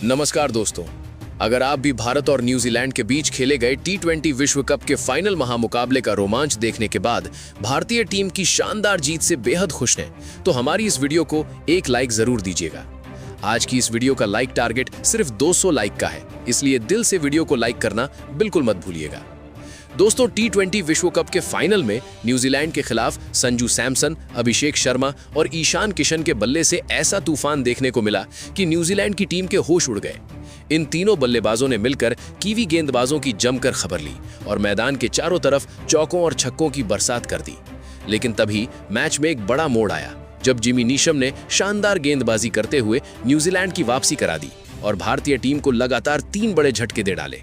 नमस्कार दोस्तों, अगर आप भी भारत और न्यूजीलैंड के बीच खेले गए टी20 विश्व कप के फाइनल महामुकाबले का रोमांच देखने के बाद भारतीय टीम की शानदार जीत से बेहद खुश हैं, तो हमारी इस वीडियो को एक लाइक जरूर दीजिएगा। आज की इस वीडियो का लाइक टारगेट सिर्फ 200 लाइक का है, इसलिए दिल से वीडियो को लाइक करना बिल्कुल मत भूलिएगा। दोस्तों, टी20 विश्व कप के फाइनल में न्यूजीलैंड के खिलाफ संजू सैमसन, अभिषेक शर्मा और ईशान किशन के बल्ले से ऐसा तूफान देखने को मिला कि न्यूजीलैंड की टीम के होश उड़ गए। इन तीनों बल्लेबाजों ने मिलकर कीवी गेंदबाजों की जमकर खबर ली और मैदान के चारों तरफ चौकों और छक्कों की बरसात कर दी। लेकिन तभी मैच में एक बड़ा मोड़ आया जब जिमी नीशम ने शानदार गेंदबाजी करते हुए न्यूजीलैंड की वापसी करा दी और भारतीय टीम को लगातार 3 बड़े झटके दे डाले।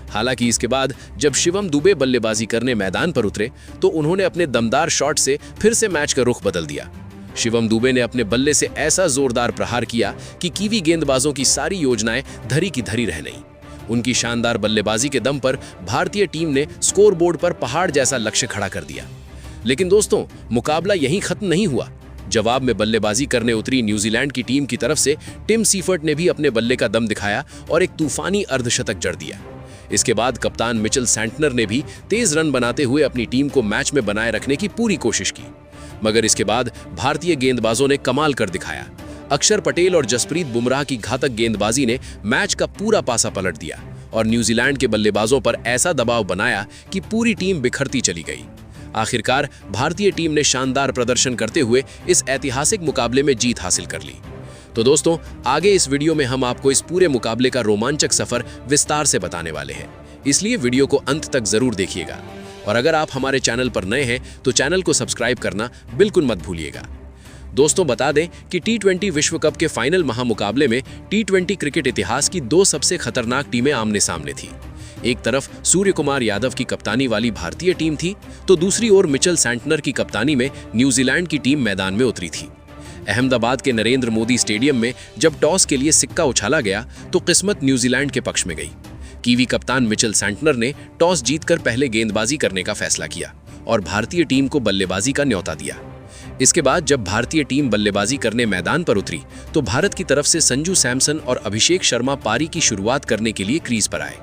हालांकि इसके बाद जब शिवम दुबे बल्लेबाजी करने मैदान पर उतरे तो उन्होंने अपने दमदार शॉट से फिर से मैच का रुख बदल दिया। शिवम दुबे ने अपने बल्ले से ऐसा जोरदार प्रहार किया कि कीवी गेंदबाजों की सारी योजनाएं धरी की धरी रह गईं। उनकी शानदार बल्लेबाजी के दम पर भारतीय टीम ने स्कोरबोर्ड पर पहाड़ जैसा लक्ष्य खड़ा कर दिया। लेकिन दोस्तों, मुकाबला यहीं खत्म नहीं हुआ। जवाब में बल्लेबाजी करने उतरी न्यूजीलैंड की टीम की तरफ से टिम सीफर्ट ने भी अपने बल्ले का दम दिखाया और एक तूफानी अर्धशतक जड़ दिया। इसके बाद कप्तान मिचेल सैंटनर ने भी तेज रन बनाते हुए अपनी टीम को मैच में बनाए रखने की पूरी कोशिश की, मगर इसके बाद भारतीय गेंदबाजों ने कमाल कर दिखाया। अक्षर पटेल और जसप्रीत बुमराह की घातक गेंदबाजी ने मैच का पूरा पासा पलट दिया और न्यूजीलैंड के बल्लेबाजों पर ऐसा दबाव बनाया कि पूरी टीम बिखरती चली गई। आखिरकार भारतीय टीम ने शानदार प्रदर्शन करते हुए इस ऐतिहासिक मुकाबले में जीत हासिल कर ली। तो दोस्तों, आगे इस वीडियो में हम आपको इस पूरे मुकाबले का रोमांचक सफर विस्तार से बताने वाले हैं, इसलिए वीडियो को अंत तक जरूर देखिएगा। और अगर आप हमारे चैनल पर नए हैं तो चैनल को सब्सक्राइब करना बिल्कुल मत भूलिएगा। दोस्तों, बता दें कि टी20 विश्व कप के फाइनल महामुकाबले में टी20 क्रिकेट इतिहास की 2 सबसे खतरनाक टीमें आमने सामने थी। एक तरफ सूर्य कुमार यादव की कप्तानी वाली भारतीय टीम थी, तो दूसरी ओर मिचेल सैंटनर की कप्तानी में न्यूजीलैंड की टीम मैदान में उतरी थी। अहमदाबाद के नरेंद्र मोदी स्टेडियम में जब टॉस के लिए सिक्का उछाला गया तो किस्मत न्यूजीलैंड के पक्ष में गई। कीवी कप्तान मिचेल सैंटनर ने टॉस जीतकर पहले गेंदबाजी करने का फैसला किया और भारतीय टीम को बल्लेबाजी का न्योता दिया। इसके बाद जब भारतीय टीम बल्लेबाजी करने मैदान पर उतरी तो भारत की तरफ से संजू सैमसन और अभिषेक शर्मा पारी की शुरुआत करने के लिए क्रीज पर आए।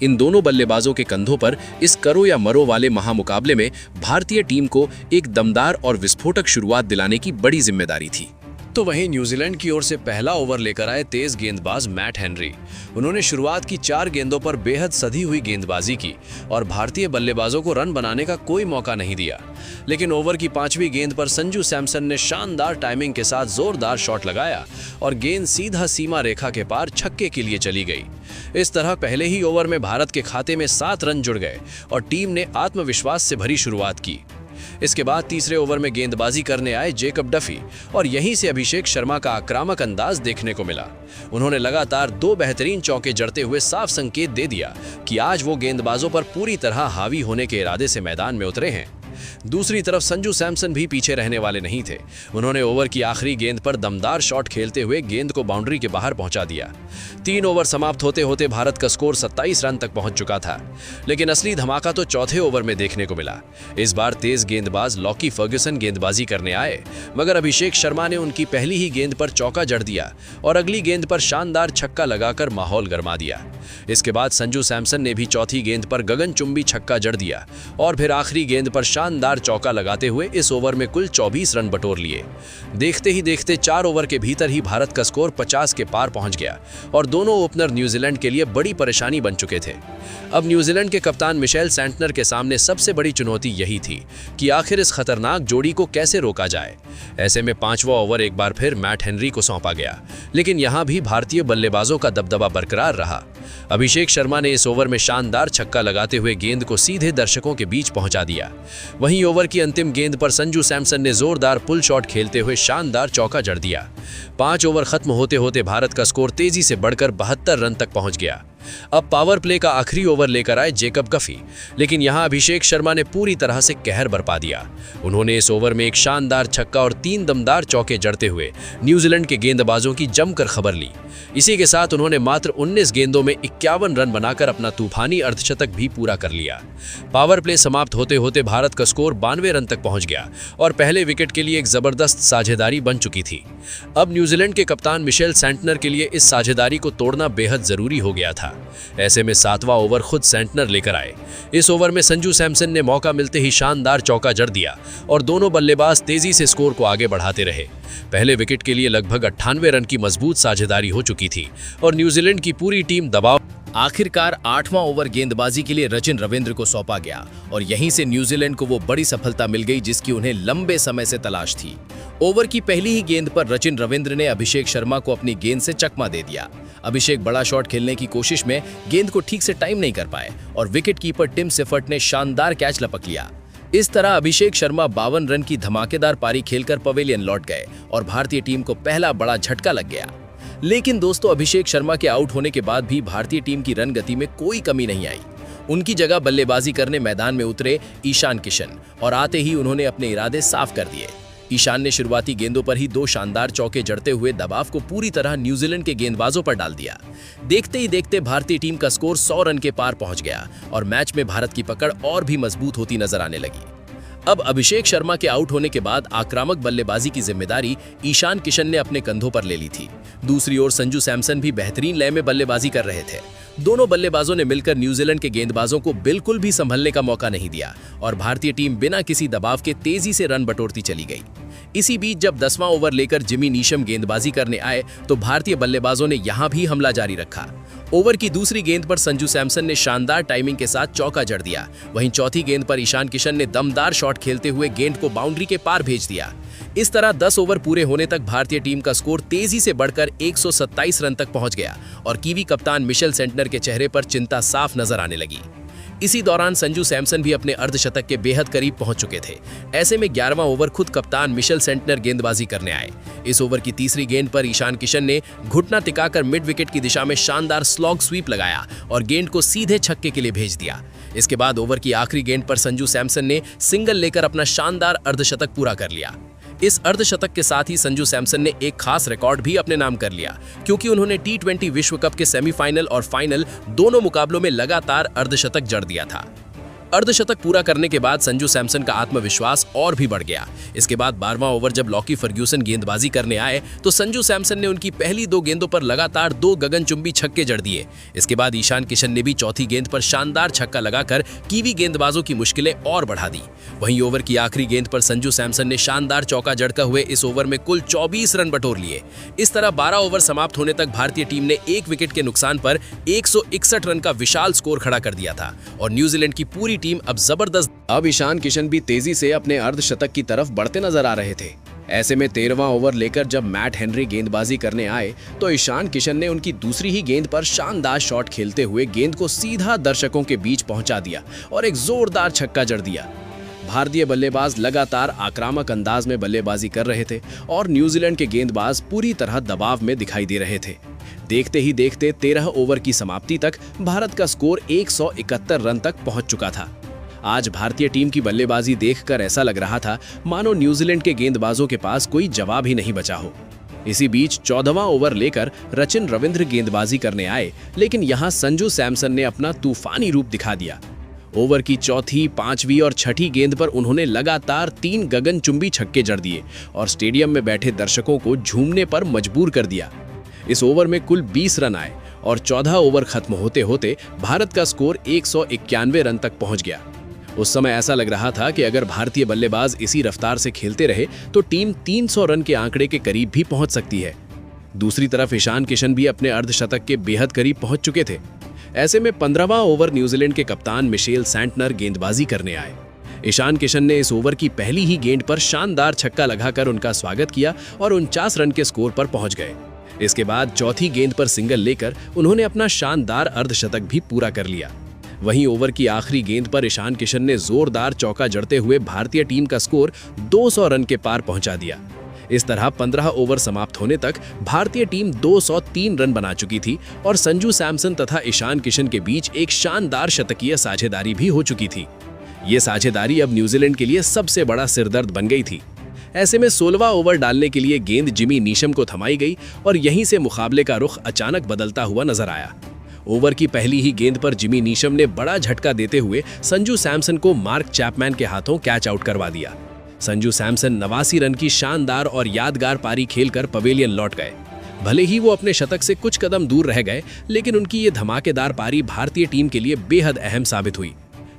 इन दोनों बल्लेबाजों के कंधों पर इस करो या मरो वाले महामुकाबले में भारतीय टीम को एक दमदार और विस्फोटक शुरुआत दिलाने की बड़ी जिम्मेदारी थी। तो वहीं न्यूजीलैंड की ओर से पहला ओवर लेकर आए तेज गेंदबाज मैट हेनरी। उन्होंने शुरुआत की 4 गेंदों पर बेहद सधी हुई गेंदबाजी की और भारतीय बल्लेबाजों को रन बनाने का कोई मौका नहीं दिया। लेकिन ओवर की 5वीं गेंद पर संजू सैमसन ने शानदार टाइमिंग के साथ जोरदार शॉट लगाया और गेंद सीधा सीमा रेखा के पार छक्के के लिए चली गई। इस तरह पहले ही ओवर में भारत के खाते में 7 रन जुड़ गए और टीम ने आत्मविश्वास से भरी शुरुआत की। इसके बाद तीसरे ओवर में गेंदबाजी करने आए जेकब डफी और यहीं से अभिषेक शर्मा का आक्रामक अंदाज देखने को मिला। उन्होंने लगातार 2 बेहतरीन चौके जड़ते हुए साफ संकेत दे दिया कि आज वो गेंदबाजों पर पूरी तरह हावी होने के इरादे से मैदान में उतरे हैं। दूसरी तरफ संजू सैमसन भी पीछे रहने वाले नहीं थे। उन्होंने ओवर की आखिरी गेंद पर दमदार शॉट खेलते हुए गेंद को बाउंड्री के बाहर पहुंचा दिया। 3 ओवर समाप्त होते होते भारत का स्कोर 27 रन तक पहुंच चुका था। लेकिन असली धमाका तो चौथे ओवर में देखने को मिला। इस बार तेज गेंदबाज लॉकी फर्ग्यूसन गेंदबाजी करने आए, मगर अभिषेक शर्मा ने उनकी पहली ही गेंद पर चौका जड़ दिया और अगली गेंद पर शानदार छक्का लगाकर माहौल गरमा दिया। इसके बाद संजू सैमसन ने भी चौथी गेंद पर गगनचुंबी छक्का जड़ दिया और फिर आखिरी गेंद पर शानदार चौका लगाते हुए इस ओवर में कुल 24 रन बटोर लिए। देखते ही देखते 4 ओवर के भीतर ही भारत का स्कोर 50 के पार पहुंच गया और दोनों ओपनर न्यूजीलैंड के लिए बड़ी परेशानी बन चुके थे। अब न्यूजीलैंड के कप्तान मिचेल सैंटनर के सामने सबसे बड़ी चुनौती यही थी कि आखिर इस खतरनाक जोड़ी को कैसे रोका जाए। ऐसे में 5वां ओवर एक बार फिर मैट हेनरी को सौंपा गया, लेकिन यहां भी भारतीय बल्लेबाजों का दबदबा बरकरार रहा। अभिषेक शर्मा ने इस ओवर में शानदार छक्का लगाते हुए गेंद को सीधे दर्शकों के बीच पहुंचा दिया। वहीं ओवर की अंतिम गेंद पर संजू सैमसन ने जोरदार पुल शॉट खेलते हुए शानदार चौका जड़ दिया। 5 ओवर खत्म होते होते भारत का स्कोर तेजी से बढ़कर 72 रन तक पहुंच गया। अब पावर प्ले का आखिरी ओवर लेकर आए जेकब गफी, लेकिन यहां अभिषेक शर्मा ने पूरी तरह से कहर बरपा दिया। उन्होंने इस ओवर में एक शानदार छक्का और 3 दमदार चौके जड़ते हुए न्यूजीलैंड के गेंदबाजों की जमकर खबर ली। इसी के साथ उन्होंने मात्र 19 गेंदों में 51 रन बनाकर अपना तूफानी अर्धशतक भी पूरा कर लिया। पावर प्ले समाप्त होते होते भारत का स्कोर 92 रन तक पहुंच गया और पहले विकेट के लिए एक जबरदस्त साझेदारी बन चुकी थी। अब न्यूजीलैंड के कप्तान मिशेल सेंटनर के लिए इस साझेदारी को तोड़ना बेहद जरूरी हो गया था। ऐसे में 7वां ओवर खुद सेंटनर लेकर आए। इस ओवर में संजू सैमसन ने मौका मिलते ही शानदार चौका जड़ दिया और दोनों बल्लेबाज तेजी से स्कोर को आगे बढ़ाते रहे। पहले विकेट के लिए लगभग 98 रन की मजबूत साझेदारी हो चुकी थी और न्यूजीलैंड की पूरी टीम दबाव। आखिरकार 8वां ओवर गेंदबाजी के लिए रचिन रविंद्र को सौंपा गया और यहीं से न्यूजीलैंड को वो बड़ी सफलता मिल गई जिसकी उन्हें लंबे समय से तलाश थी। ओवर की पहली ही गेंद पर रचिन रविंद्र ने अभिषेक शर्मा को अपनी गेंद से चकमा दे दिया। अभिषेक बड़ा शॉट खेलने की कोशिश में गेंद को ठीक से टाइम नहीं कर पाए और विकेट कीपर टिम सेफर्ट ने शानदार कैच लपक लिया। इस तरह अभिषेक शर्मा 52 रन की धमाकेदार पारी खेलकर पवेलियन लौट गए और भारतीय टीम को पहला बड़ा झटका लग गया। लेकिन दोस्तों, अभिषेक शर्मा के आउट होने के बाद भी भारतीय टीम की रन गति में कोई कमी नहीं आई। उनकी जगह बल्लेबाजी करने मैदान में उतरे ईशान किशन और आते ही उन्होंने अपने इरादे साफ कर दिए। ईशान ने शुरुआती गेंदों पर ही 2 शानदार चौके जड़ते हुए दबाव को पूरी तरह न्यूजीलैंड के गेंदबाजों पर डाल दिया। देखते ही देखते भारतीय टीम का स्कोर 100 रन के पार पहुंच गया और मैच में भारत की पकड़ और भी मजबूत होती नजर आने लगी। अब अभिषेक शर्मा के आउट होने के बाद आक्रामक बल्लेबाजी की जिम्मेदारी ईशान किशन ने अपने कंधों पर ले ली थी। दूसरी ओर संजू सैमसन भी बेहतरीन लय में बल्लेबाजी कर रहे थे। दोनों बल्लेबाजों ने मिलकर न्यूजीलैंड के गेंदबाजों को बिल्कुल भी संभलने का मौका नहीं दिया और भारतीय टीम बिना किसी दबाव के तेजी से रन बटोरती चली गई। इसी बीच जब 10वां ओवर लेकर जिमी नीशम गेंदबाजी करने आए तो भारतीय बल्लेबाजों ने यहां भी हमला जारी रखा। ओवर की दूसरी गेंद पर संजू सैमसन ने शानदार टाइमिंग के साथ चौका जड़ दिया। वहीं चौथी गेंद पर ईशान किशन ने दमदार शॉट खेलते हुए गेंद को बाउंड्री के पार भेज दिया। इस तरह 10 ओवर पूरे होने तक भारतीय टीम का स्कोर तेजी से बढ़कर 127 रन तक पहुंच गया और कीवी कप्तान मिशेल सेंटनर के चेहरे पर चिंता साफ नजर आने लगी। इसी दौरान संजू सैमसन भी अपने अर्धशतक के बेहद करीब पहुंच चुके थे। ऐसे में 11वां ओवर खुद कप्तान मिशेल सेंटनर गेंदबाजी करने आए। इस ओवर की तीसरी गेंद पर ईशान किशन ने घुटना टिकाकर मिड विकेट की दिशा में शानदार स्लॉग स्वीप लगाया और गेंद को सीधे छक्के के लिए भेज दिया। इसके बाद ओवर की आखिरी गेंद पर संजू सैमसन ने सिंगल लेकर अपना शानदार अर्धशतक पूरा कर लिया। इस अर्धशतक के साथ ही संजू सैमसन ने एक खास रिकॉर्ड भी अपने नाम कर लिया, क्योंकि उन्होंने T20 विश्व कप के सेमीफाइनल और फाइनल दोनों मुकाबलों में लगातार अर्धशतक जड़ दिया था। अर्धशतक पूरा करने के बाद संजू सैमसन का आत्मविश्वास और भी बढ़ गया। इसके बाद 12वां ओवर जब लॉकी फर्ग्यूसन गेंदबाजी करने आए तो संजू सैमसन ने उनकी पहली 2 गेंदों पर लगातार 2 गगनचुंबी छक्के जड़ दिए। इसके बाद ईशान किशन ने भी चौथी गेंद पर शानदार छक्का लगाकर कीवी गेंदबाजों की मुश्किलें और बढ़ा दी। वहीं ओवर की आखिरी गेंद पर संजू सैमसन ने शानदार चौका जड़ते हुए इस ओवर में कुल 24 रन बटोर लिए। इस तरह 12 ओवर समाप्त होने तक भारतीय टीम ने 1 विकेट के नुकसान पर 161 रन का विशाल स्कोर खड़ा कर दिया था और न्यूजीलैंड की पूरी टीम अब जबरदस्त। अब ईशान किशन भी तेजी से अपने अर्धशतक की तरफ बढ़ते नजर आ रहे थे। ऐसे में 13वां ओवर लेकर जब मैट हेनरी गेंदबाजी करने आए तो ईशान किशन ने उनकी दूसरी ही गेंद पर शानदार शॉट खेलते हुए गेंद को सीधा दर्शकों के बीच पहुंचा दिया और एक जोरदार छक्का जड़ दिया। भारतीय बल्लेबाज लगातार आक्रामक अंदाज में बल्लेबाजी कर रहे थे और न्यूजीलैंड के गेंदबाज पूरी तरह दबाव में दिखाई दे रहे थे। देखते ही देखते 13 ओवर की समाप्ति तक भारत का स्कोर 171 रन तक पहुंच चुका था। आज भारतीय टीम की बल्लेबाजी देखकर ऐसा लग रहा था मानो न्यूजीलैंड के गेंदबाजों के पास कोई जवाब ही नहीं बचा हो। इसी बीच 14वां ओवर लेकर रचिन रविंद्र गेंदबाजी करने आए, लेकिन यहां संजू सैमसन ने अपना तूफानी रूप दिखा दिया। ओवर की चौथी, 5वीं और 6ठी गेंद पर उन्होंने लगातार 3 गगनचुंबी छक्के जड़ दिए और स्टेडियम में बैठे दर्शकों को झूमने पर मजबूर कर दिया। इस ओवर में कुल 20 रन आए और 14 ओवर खत्म होते होते भारत का स्कोर 191 रन तक पहुंच गया। उस समय ऐसा लग रहा था कि अगर भारतीय बल्लेबाज इसी रफ्तार से खेलते रहे तो टीम 300 रन के आंकड़े के करीब भी पहुंच सकती है। दूसरी तरफ ईशान किशन भी अपने अर्धशतक के बेहद करीब पहुंच चुके थे। ऐसे में 15वां ओवर न्यूजीलैंड के कप्तान मिशेल सेंटनर गेंदबाजी करने आए। ईशान किशन ने इस ओवर की पहली ही गेंद पर शानदार छक्का लगाकर उनका स्वागत किया और 49 रन के स्कोर पर पहुंच गए। इसके बाद चौथी गेंद पर सिंगल लेकर उन्होंने अपना शानदार अर्धशतक भी पूरा कर लिया। वहीं ओवर की आखिरी गेंद पर ईशान किशन ने जोरदार चौका जड़ते हुए भारतीय टीम का स्कोर 200 रन के पार पहुंचा दिया। इस तरह 15 ओवर समाप्त होने तक भारतीय टीम 203 रन बना चुकी थी और संजू सैमसन तथा ईशान किशन के बीच एक शानदार शतकीय साझेदारी भी हो चुकी थी। ये साझेदारी अब न्यूजीलैंड के लिए सबसे बड़ा सिरदर्द बन गई थी। ऐसे में 16वां ओवर डालने के लिए गेंद जिमी नीशम को थमाई गई और यहीं से मुकाबले का रुख अचानक बदलता हुआ नजर आया। ओवर की पहली ही गेंद पर जिमी नीशम ने बड़ा झटका देते हुए संजू सैमसन को मार्क चैपमैन के हाथों कैच आउट करवा दिया। संजू सैमसन 89 रन की शानदार और यादगार पारी खेलकर पवेलियन लौट गए। भले ही वो अपने शतक से कुछ कदम दूर रह गए, लेकिन उनकी ये धमाकेदार पारी भारतीय टीम के लिए बेहद अहम साबित हुई।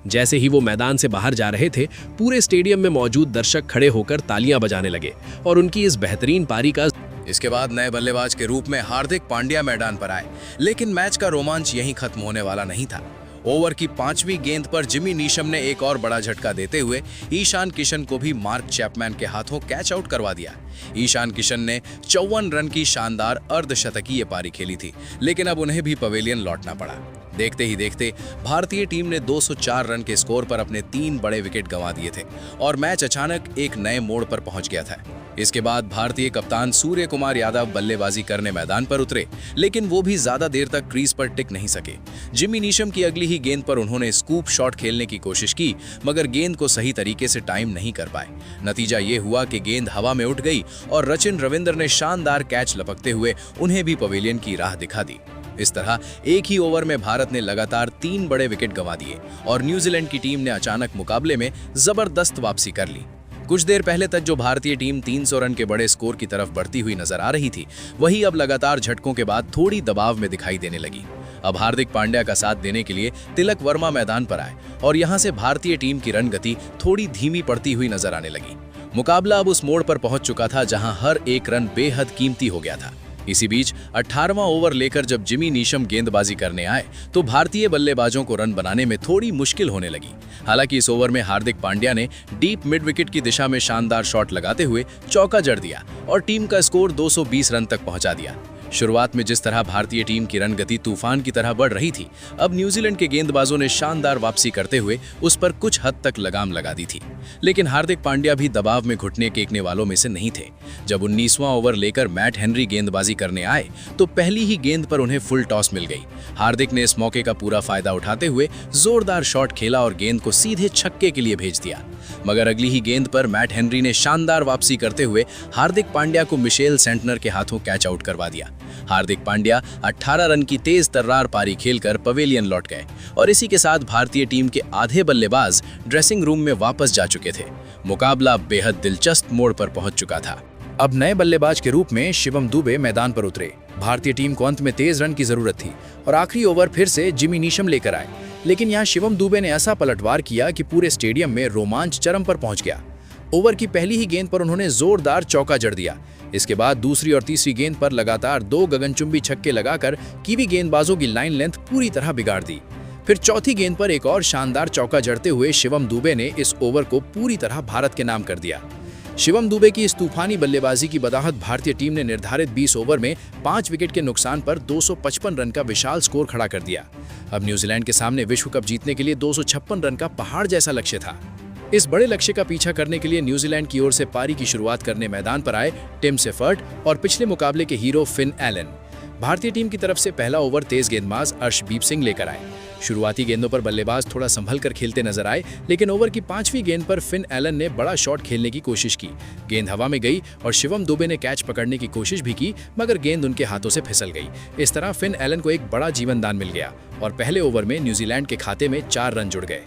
जैसे ही वो मैदान से बाहर जा रहे थे, पूरे स्टेडियम में मौजूद दर्शक खड़े होकर तालियां बजाने लगे और उनकी इस बेहतरीन पारी का इसके बाद नए बल्लेबाज के रूप में हार्दिक पांड्या मैदान पर आए, लेकिन मैच का रोमांच यहीं खत्म होने वाला नहीं था। ओवर की 5वीं गेंद पर जिमी नीशम ने एक और बड़ा झटका देते हुए ईशान किशन को भी मार्क चैपमैन के हाथों कैच आउट करवा दिया। ईशान किशन ने 54 रन की शानदार अर्धशतकीय पारी खेली थी, लेकिन अब उन्हें भी पवेलियन लौटना पड़ा। देखते ही देखते भारतीय टीम ने 204 रन के स्कोर पर अपने 3 बड़े विकेट गंवा दिए थे और मैच अचानक एक नए मोड़ पर पहुंच गया था। इसके बाद भारतीय कप्तान सूर्य कुमार यादव बल्लेबाजी करने मैदान पर उतरे, लेकिन वो भी ज्यादा देर तक क्रीज पर टिक नहीं सके। जिमी नीशम की अगली ही गेंद पर उन्होंने स्कूप शॉट खेलने की कोशिश की, मगर गेंद को सही तरीके से टाइम नहीं कर पाए। नतीजा ये हुआ कि गेंद हवा में उठ गई और रचिन रविंद्र ने शानदार कैच लपकते हुए उन्हें भी पवेलियन की राह दिखा दी। इस तरह एक ही ओवर में भारत ने लगातार 3 बड़े विकेट गंवा दिए और न्यूजीलैंड की टीम ने अचानक मुकाबले में जबरदस्त वापसी कर ली। कुछ देर पहले तक जो भारतीय टीम 300 रन के बड़े स्कोर की तरफ बढ़ती हुई नजर आ रही थी, वही अब लगातार झटकों के बाद थोड़ी दबाव में दिखाई देने लगी। अब हार्दिक पांड्या का साथ देने के लिए तिलक वर्मा मैदान पर आए और यहां से भारतीय टीम की रन गति थोड़ी धीमी पड़ती हुई नजर आने लगी। मुकाबला अब उस मोड़ पर पहुंच चुका था जहां हर एक रन बेहद कीमती हो गया था। इसी बीच 18वां ओवर लेकर जब जिमी नीशम गेंदबाजी करने आए तो भारतीय बल्लेबाजों को रन बनाने में थोड़ी मुश्किल होने लगी। हालांकि इस ओवर में हार्दिक पांड्या ने डीप मिड विकेट की दिशा में शानदार शॉट लगाते हुए चौका जड़ दिया और टीम का स्कोर 220 रन तक पहुंचा दिया। शुरुआत में जिस तरह भारतीय टीम की रन गति तूफान की तरह बढ़ रही थी, अब न्यूजीलैंड के गेंदबाजों ने शानदार वापसी करते हुए उस पर कुछ हद तक लगाम लगा दी थी। लेकिन हार्दिक पांड्या भी दबाव में घुटने टेकने वालों में से नहीं थे। जब 19वां ओवर लेकर मैट हेनरी गेंदबाजी करने आए तो पहली ही गेंद पर उन्हें फुल टॉस मिल गई। हार्दिक ने इस मौके का पूरा फायदा उठाते हुए जोरदार शॉट खेला और गेंद को सीधे छक्के के लिए भेज दिया। मगर अगली ही गेंद पर मैट हेनरी ने शानदार वापसी करते हुए हार्दिक पांड्या को मिशेल सेंटनर के हाथों कैच आउट करवा दिया। हार्दिक पांड्या 18 रन की तेज तर्रार पारी खेलकर पवेलियन लौट गए और इसी के साथ भारतीय टीम के आधे बल्लेबाज ड्रेसिंग रूम में वापस जा चुके थे। मुकाबला बेहद दिलचस्प मोड़ पर पहुंच चुका था। अब नए बल्लेबाज के रूप में शिवम दुबे मैदान पर उतरे। भारतीय टीम को अंत में तेज रन की जरूरत थी और आखिरी ओवर फिर से जिमी नीशम लेकर आए, लेकिन यहाँ शिवम दुबे ने ऐसा पलटवार किया कि पूरे स्टेडियम में रोमांच चरम पर पहुंच गया। ओवर की पहली ही गेंद पर उन्होंने जोरदार चौका जड़ दिया। इसके बाद दूसरी और तीसरी गेंद पर लगातार 2 गगनचुंबी छक्के लगाकर कीवी गेंदबाजों की लाइन लेंथ पूरी तरह बिगाड़ दी। फिर चौथी गेंद पर एक और शानदार चौका जड़ते हुए शिवम दुबे ने इस ओवर को पूरी तरह भारत के नाम कर दिया। शिवम दुबे की इस तूफानी बल्लेबाजी की बदौलत भारतीय टीम ने निर्धारित 20 ओवर में 5 विकेट के नुकसान पर 255 रन का विशाल स्कोर खड़ा कर दिया। अब न्यूजीलैंड के सामने विश्व कप जीतने के लिए 256 रन का पहाड़ जैसा लक्ष्य था। इस बड़े लक्ष्य का पीछा करने के लिए न्यूजीलैंड की ओर से पारी की शुरुआत करने मैदान पर आए टिम सेफर्ट और पिछले मुकाबले के हीरो फिन एलन। भारतीय टीम की तरफ से पहला ओवर तेज गेंदबाज अर्शदीप सिंह लेकर आए। शुरुआती गेंदों पर बल्लेबाज थोड़ा संभल कर खेलते नजर आए, लेकिन ओवर की 5वीं गेंद पर फिन एलन ने बड़ा शॉट खेलने की कोशिश की। गेंद हवा में गई और शिवम दुबे ने कैच पकड़ने की कोशिश भी की, मगर गेंद उनके हाथों से फिसल गई। इस तरह फिन एलन को एक बड़ा जीवन दान मिल गया और पहले ओवर में न्यूजीलैंड के खाते में 4 रन जुड़ गए।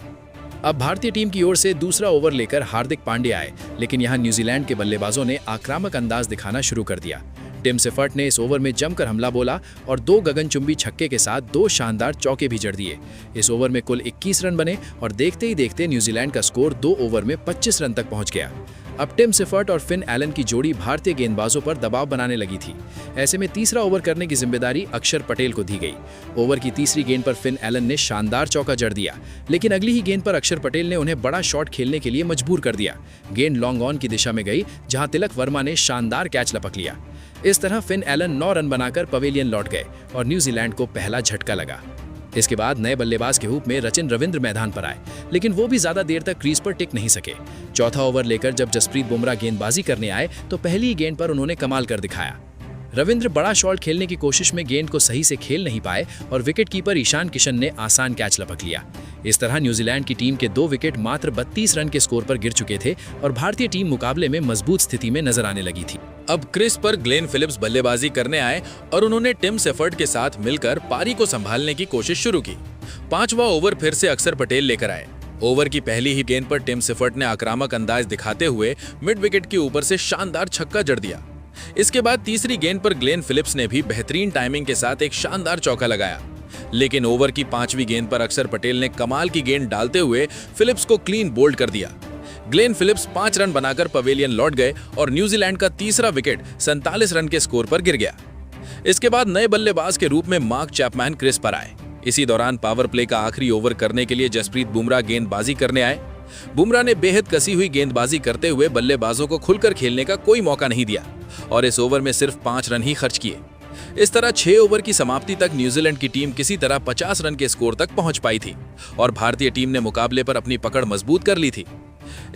अब भारतीय टीम की ओर से दूसरा ओवर लेकर हार्दिक पांड्या आए, लेकिन यहां न्यूजीलैंड के बल्लेबाजों ने आक्रामक अंदाज दिखाना शुरू कर दिया। टिम सेफर्ट ने इस ओवर में जमकर हमला बोला और 2 गगनचुंबी छक्के के साथ 2 शानदार चौके भी जड़ दिए। इस ओवर में कुल 21 रन बने और देखते ही देखते न्यूजीलैंड का स्कोर 2 ओवर में 25 रन तक पहुंच गया। अब टिम सेफर्ट और फिन एलन की जोड़ी भारतीय गेंदबाजों पर दबाव बनाने लगी थी। ऐसे में तीसरा ओवर करने की जिम्मेदारी अक्षर पटेल को दी गई। ओवर की तीसरी गेंद पर फिन एलन ने शानदार चौका जड़ दिया, लेकिन अगली ही गेंद पर अक्षर पटेल ने उन्हें बड़ा शॉट खेलने के लिए मजबूर कर दिया। गेंद लॉन्ग ऑन की दिशा में गई, जहां तिलक वर्मा ने शानदार कैच लपक लिया। इस तरह फिन एलन 9 रन बनाकर पवेलियन लौट गए और न्यूजीलैंड को पहला झटका लगा। इसके बाद नए बल्लेबाज के रूप में रचिन रविंद्र मैदान पर आए, लेकिन वो भी ज्यादा देर तक क्रीज पर टिक नहीं सके। चौथा ओवर लेकर जब जसप्रीत बुमराह गेंदबाजी करने आए तो पहली ही गेंद पर उन्होंने कमाल कर दिखाया। रविंद्र बड़ा शॉट खेलने की कोशिश में गेंद को सही से खेल नहीं पाए और विकेटकीपर ईशान किशन ने आसान कैच लपक लिया। इस तरह न्यूजीलैंड की टीम के 2 विकेट मात्र 32 रन के स्कोर पर गिर चुके थे और भारतीय टीम मुकाबले में मजबूत स्थिति में नजर आने लगी थी। अब क्रीज पर ग्लेन फिलिप्स बल्लेबाजी करने आए और उन्होंने टिम सेफर्ड के साथ मिलकर पारी को संभालने की कोशिश शुरू की। 5वां ओवर फिर से अक्षर पटेल लेकर आए। ओवर की पहली ही गेंद पर टिम सेफर्ड ने आक्रामक अंदाज दिखाते हुए मिड विकेट के ऊपर से शानदार छक्का जड़ दिया। इसके बाद तीसरी गेंद पर ग्लेन फिलिप्स ने भी बेहतरीन टाइमिंग के साथ एक शानदार चौका लगाया, लेकिन ओवर की 5वीं गेंद पर अक्षर पटेल ने कमाल की गेंद डालते हुए फिलिप्स को क्लीन बोल्ड कर दिया। ग्लेन फिलिप्स 5 रन बनाकर पवेलियन लौट गए और न्यूजीलैंड का तीसरा विकेट 47 रन के स्कोर पर गिर गया। इसके बाद नए बल्लेबाज के रूप में मार्क चैपमैन क्रीज पर आए। इसी दौरान पावर प्ले का आखिरी ओवर करने के लिए जसप्रीत बुमराह गेंदबाजी करने आए। बुमराह ने बेहद कसी हुई गेंदबाजी करते हुए बल्लेबाजों को खुलकर खेलने का कोई मौका नहीं दिया और इस ओवर में सिर्फ 5 रन ही खर्च किए। इस तरह 6 ओवर की समाप्ति तक न्यूजीलैंड की टीम किसी तरह 50 रन के स्कोर तक पहुंच पाई थी और भारतीय टीम ने मुकाबले पर अपनी पकड़ मजबूत कर ली थी।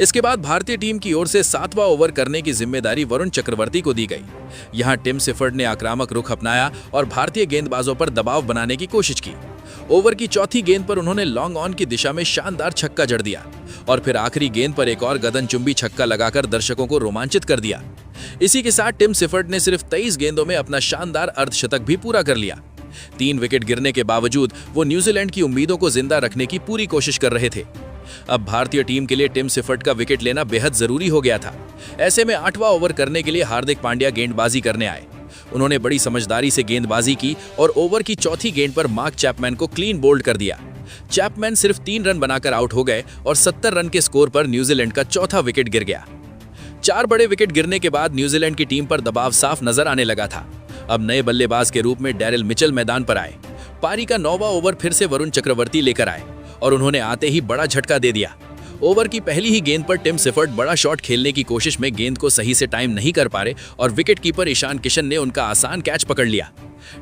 इसके बाद भारतीय टीम की ओर से 7वां ओवर करने की जिम्मेदारी वरुण चक्रवर्ती को दी गई। यहां टिम सेफर्ड ने आक्रामक रुख अपनाया और भारतीय गेंदबाजों पर दबाव बनाने की कोशिश की। ओवर की चौथी गेंद पर उन्होंने लॉन्ग ऑन की दिशा में शानदार छक्का जड़ दिया और फिर आखिरी गेंद पर एक और गगनचुंबी छक्का लगाकर दर्शकों को रोमांचित कर दिया। इसी के साथ टिम सेफर्ड ने सिर्फ 23 गेंदों में अपना शानदार अर्धशतक भी पूरा कर लिया। 3 विकेट गिरने के बावजूद वो न्यूजीलैंड की उम्मीदों को जिंदा रखने की पूरी कोशिश कर रहे थे। अब भारतीय टीम के लिए टिम सेफर्ड का विकेट लेना बेहद जरूरी हो गया था। ऐसे में 8वां ओवर करने के लिए हार्दिक पांड्या गेंदबाजी करने आए। उन्होंने बड़ी समझदारी से गेंदबाजी की और ओवर की चौथी गेंद पर मार्क चैपमैन को क्लीन बोल्ड कर दिया। चैपमैन सिर्फ 3 रन बनाकर आउट हो गए और 70 रन के स्कोर पर न्यूजीलैंड का चौथा विकेट गिर गया। 4 बड़े विकेट गिरने के बाद न्यूजीलैंड की टीम पर दबाव साफ नजर आने लगा था। अब नए बल्लेबाज के रूप में डैरिल मिचेल मैदान पर आए। पारी का 9वां ओवर फिर से वरुण चक्रवर्ती लेकर आए और उन्होंने आते ही बड़ा झटका दे दिया। ओवर की पहली ही गेंद पर टिम सेफर्ड बड़ा शॉट खेलने की कोशिश में गेंद को सही से टाइम नहीं कर पा रहे और विकेटकीपर ईशान किशन ने उनका आसान कैच पकड़ लिया।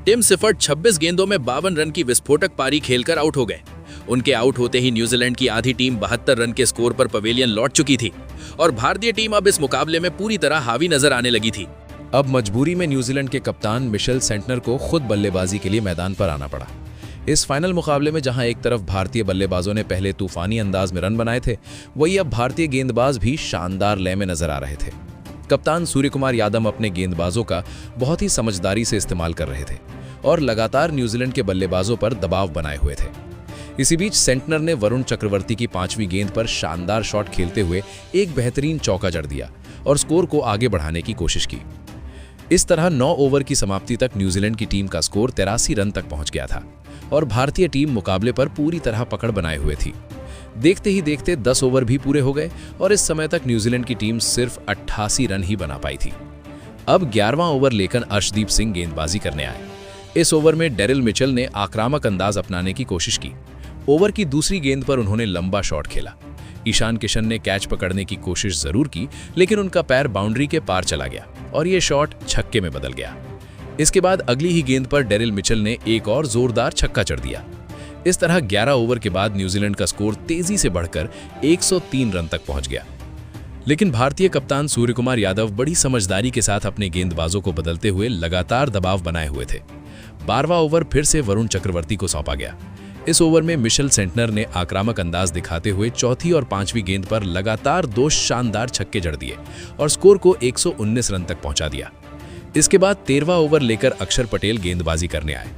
टिम सेफर्ड 26 गेंदों में 52 रन की विस्फोटक पारी खेलकर आउट हो गए। उनके आउट होते ही न्यूजीलैंड की आधी टीम 72 रन के स्कोर पर पवेलियन लौट चुकी थी और भारतीय टीम अब इस मुकाबले में पूरी तरह हावी नजर आने लगी थी। अब मजबूरी में न्यूजीलैंड के कप्तान मिशेल सेंटनर को खुद बल्लेबाजी के लिए मैदान पर आना पड़ा। इस फाइनल मुकाबले में जहां एक तरफ भारतीय बल्लेबाजों ने पहले तूफानी अंदाज में रन बनाए थे, वहीं अब भारतीय गेंदबाज भी शानदार लय में नजर आ रहे थे। कप्तान सूर्यकुमार यादव अपने गेंदबाजों का बहुत ही समझदारी से इस्तेमाल कर रहे थे और लगातार न्यूजीलैंड के बल्लेबाजों पर दबाव बनाए हुए थे। इसी बीच सेंटनर ने वरुण चक्रवर्ती की 5वीं गेंद पर शानदार शॉट खेलते हुए एक बेहतरीन चौका जड़ दिया और स्कोर को आगे बढ़ाने की कोशिश की। इस तरह 9 ओवर की समाप्ति तक न्यूजीलैंड की टीम का स्कोर 83 रन तक पहुंच गया था और भारतीय टीम मुकाबले पर पूरी तरह पकड़ बनाए हुए थी। देखते ही देखते 10 ओवर भी पूरे हो गए और इस समय तक न्यूजीलैंड की टीम सिर्फ 88 रन ही बना पाई थी। अब 11वां ओवर लेकर अर्शदीप सिंह गेंदबाजी करने आए। इस ओवर में डैरिल मिचेल ने आक्रामक अंदाज अपनाने की कोशिश की। ओवर की दूसरी गेंद पर उन्होंने लंबा शॉट खेला। ईशान किशन ने कैच पकड़ने की कोशिश जरूर की, लेकिन उनका पैर बाउंड्री के पार चला गया और ये शॉट छक्के में बदल गया। इसके बाद अगली ही गेंद पर डैरिल मिचेल ने एक और जोरदार छक्का जड़ दिया। इस तरह 11 ओवर के बाद न्यूजीलैंड का स्कोर तेजी से बढ़कर 103 रन तक पहुंच गया। लेकिन भारतीय कप्तान सूर्यकुमार यादव बड़ी समझदारी के साथ अपने गेंदबाजों को बदलते हुए लगातार दबाव बनाए हुए थे। 12वां ओवर फिर से वरुण चक्रवर्ती को सौंपा गया। इस ओवर में मिशेल सेंटनर ने आक्रामक अंदाज दिखाते हुए चौथी और 5वीं गेंद पर लगातार 2 शानदार छक्के जड़ दिए और स्कोर को 119 रन तक पहुंचा दिया। इसके बाद 13वां ओवर लेकर अक्षर पटेल गेंदबाजी करने आए।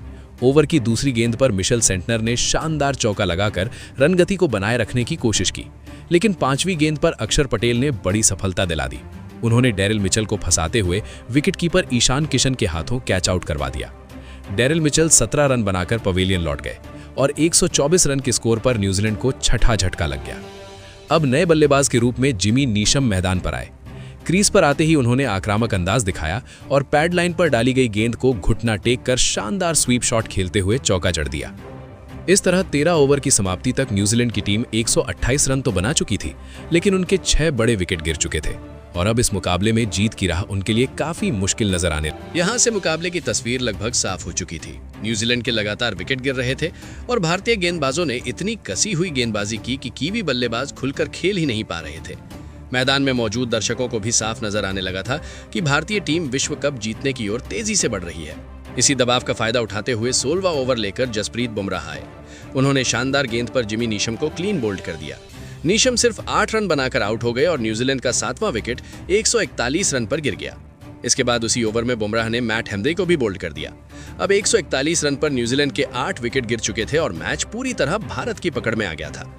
ओवर की दूसरी गेंद पर मिशेल सेंटनर ने शानदार चौका लगाकर रनगति को बनाए रखने की कोशिश की, लेकिन 5वीं गेंद पर अक्षर पटेल ने बड़ी सफलता दिला दी। उन्होंने डैरिल मिचेल को फंसाते हुए विकेटकीपर ईशान किशन के हाथों कैच आउट करवा दिया। डैरिल मिचेल 17 रन बनाकर पवेलियन लौट गए और 124 रन के स्कोर पर न्यूजीलैंड को छठा झटका लग गया। अब नए बल्लेबाज के रूप में जिमी नीशम मैदान पर आए। क्रीज पर आते ही उन्होंने आक्रामक अंदाज दिखाया और पैड लाइन पर डाली गई गेंद को घुटना टेक कर शानदार स्वीप शॉट खेलते हुए चौका जड़ दिया। इस तरह 13 ओवर की समाप्ति तक न्यूजीलैंड की टीम 128 रन तो बना चुकी थी, लेकिन उनके 6 बड़े विकेट गिर चुके थे और अब इस मुकाबले में जीत की राह उनके लिए काफी मुश्किल नजर आने। यहाँ से मुकाबले की तस्वीर लगभग साफ हो चुकी थी। न्यूजीलैंड के लगातार विकेट गिर रहे थे और भारतीय गेंदबाजों ने इतनी कसी हुई गेंदबाजी की कि कीवी बल्लेबाज खुलकर खेल ही नहीं पा रहे थे। मैदान में मौजूद दर्शकों को भी साफ नजर आने लगा था कि भारतीय टीम विश्व कप जीतने की ओर तेजी से बढ़ रही है। इसी दबाव का फायदा उठाते हुए 16वां ओवर लेकर जसप्रीत बुमराह आए। उन्होंने शानदार गेंद पर जिमी नीशम को क्लीन बोल्ड कर दिया। नीशम सिर्फ 8 रन बनाकर आउट हो गए और न्यूजीलैंड का 7वां विकेट 141 रन पर गिर गया। इसके बाद उसी ओवर में बुमराह ने मैट हेनरी को भी बोल्ड कर दिया। अब 141 रन पर न्यूजीलैंड के 8 विकेट गिर चुके थे और मैच पूरी तरह भारत की पकड़ में आ गया था।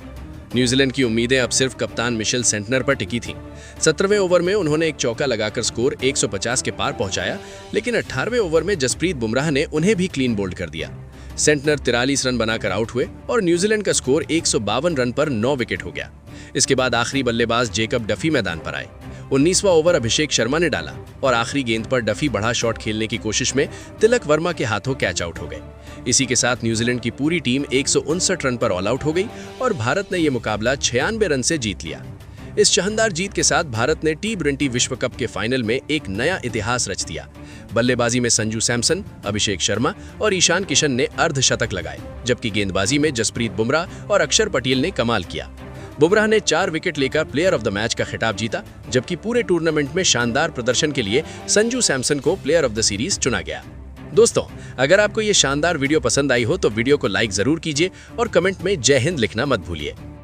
न्यूजीलैंड की उम्मीदें अब सिर्फ कप्तान मिशेल सेंटनर पर टिकी थीं। 17वें ओवर में उन्होंने एक चौका लगाकर स्कोर 150 के पार पहुंचाया, लेकिन 18वें ओवर में जसप्रीत बुमराह ने उन्हें भी क्लीन बोल्ड कर दिया। सेंटनर 43 रन बनाकर आउट हुए और न्यूजीलैंड का स्कोर 152 रन पर 9 विकेट हो गया। इसके बाद आखिरी बल्लेबाज जेकब डफी मैदान पर आए। 19वां ओवर अभिषेक शर्मा ने डाला और आखिरी गेंद पर डफी बढ़ा शॉट खेलने की कोशिश में तिलक वर्मा के हाथों कैच आउट हो गए। इसी के साथ न्यूजीलैंड की पूरी टीम 159 रन पर ऑल आउट हो गई और भारत ने यह मुकाबला 96 रन से जीत लिया। इस शानदार जीत के साथ भारत ने T20 विश्व कप के फाइनल में एक नया इतिहास रच दिया। बल्लेबाजी में संजू सैमसन, अभिषेक शर्मा और ईशान किशन ने अर्धशतक लगाए, जबकि गेंदबाजी में जसप्रीत बुमराह और अक्षर पटेल ने कमाल किया। बुमराह ने 4 विकेट लेकर प्लेयर ऑफ द मैच का खिताब जीता, जबकि पूरे टूर्नामेंट में शानदार प्रदर्शन के लिए संजू सैमसन को प्लेयर ऑफ द सीरीज चुना गया। दोस्तों, अगर आपको ये शानदार वीडियो पसंद आई हो तो वीडियो को लाइक जरूर कीजिए और कमेंट में जय हिंद लिखना मत भूलिए।